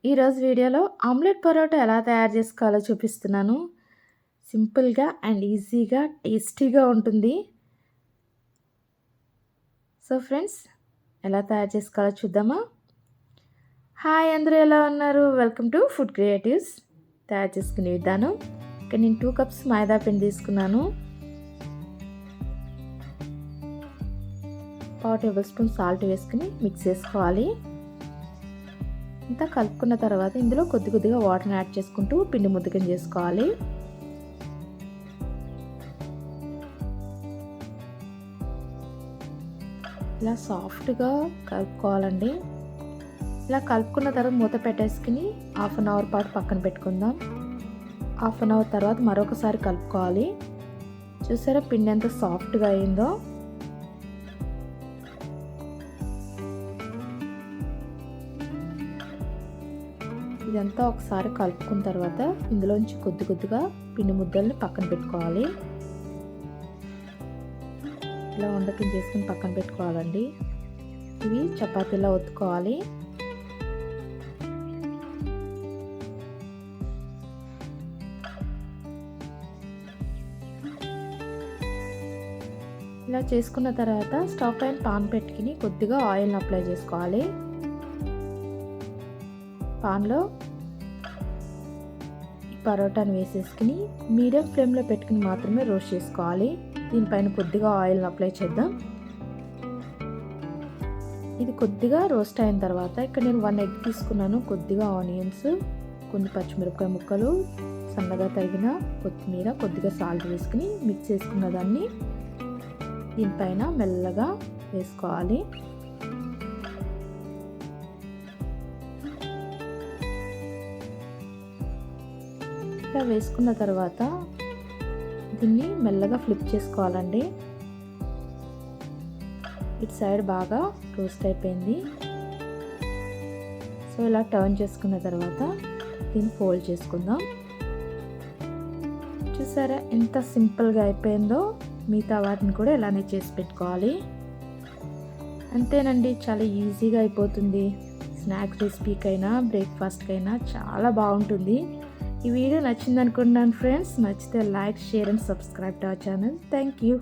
ఈరోజు వీడియోలో ఆమ్లెట్ పరోటా ఎలా తయారు చేసుకోవాలో చూపిస్తున్నాను. సింపుల్గా అండ్ ఈజీగా టేస్టీగా ఉంటుంది. సో ఫ్రెండ్స్, ఎలా తయారు చేసుకోవాలో చూద్దామా? హాయ్, అందరూ ఎలా ఉన్నారు? Welcome to food creatives. తయారు చేసుకునే విధానం. ఇక్కడ నేను 2 కప్స్ మైదా పిండి తీసుకున్నాను. 1/2 టేబుల్ స్పూన్ సాల్ట్ వేసుకుని మిక్స్ చేసుకోవాలి. ఇంతా కలుపుకున్న తర్వాత ఇందులో కొద్దిగా వాటర్ని యాడ్ చేసుకుంటూ పిండి ముద్దకం చేసుకోవాలి. ఇలా సాఫ్ట్గా కలుపుకోవాలండి. ఇలా కలుపుకున్న తర్వాత మూత పెట్టేసుకుని 1/2 అవర్ పాటు పక్కన పెట్టుకుందాం. 1/2 అవర్ తర్వాత మరొకసారి కలుపుకోవాలి. చూసారా పిండి ఎంత సాఫ్ట్గా అయిందో. ఇదంతా ఒకసారి కలుపుకున్న తర్వాత ఇందులోంచి కొద్దిగా పిండి ముద్దల్ని పక్కన పెట్టుకోవాలి. ఇలా ఉండకం చేసుకుని పక్కన పెట్టుకోవాలండి. ఇవి చపాతీలా ఒత్తుకోవాలి. ఇలా చేసుకున్న తర్వాత స్టవ్ పైన పాన్ పెట్టుకుని కొద్దిగా ఆయిల్ని అప్లై చేసుకోవాలి. పాన్లో ఈ పరోటాను వేసేసుకుని మీడియం ఫ్లేమ్లో పెట్టుకుని మాత్రమే రోస్ట్ చేసుకోవాలి. దీనిపైన కొద్దిగా ఆయిల్ని అప్లై చేద్దాం. ఇది కొద్దిగా రోస్ట్ అయిన తర్వాత ఇక్కడ నేను 1 ఎగ్ తీసుకున్నాను. కొద్దిగా ఆనియన్స్, కొన్ని పచ్చిమిరపకాయ ముక్కలు, సన్నగా తరిగిన కొత్తిమీర, కొద్దిగా సాల్ట్ వేసుకుని మిక్స్ చేసుకున్న దాన్ని దీనిపైన మెల్లగా వేసుకోవాలి. ఇలా వేసుకున్న తర్వాత దీన్ని మెల్లగా ఫ్లిప్ చేసుకోవాలండి. ఇటు సైడ్ బాగా రోస్ట్ అయిపోయింది. సో ఇలా టర్న్ చేసుకున్న తర్వాత దీన్ని ఫోల్డ్ చేసుకుందాం. చూసారా ఎంత సింపుల్గా అయిపోయిందో. మిగతా వాటిని కూడా ఇలానే చేసి పెట్టుకోవాలి. అంతేనండి, చాలా ఈజీగా అయిపోతుంది. స్నాక్స్ రెసిపీకైనా బ్రేక్ఫాస్ట్కైనా చాలా బాగుంటుంది. ఈ వీడియో నచ్చింది అనుకుంటున్నాను ఫ్రెండ్స్. నచ్చితే like, share and subscribe to our channel. Thank you.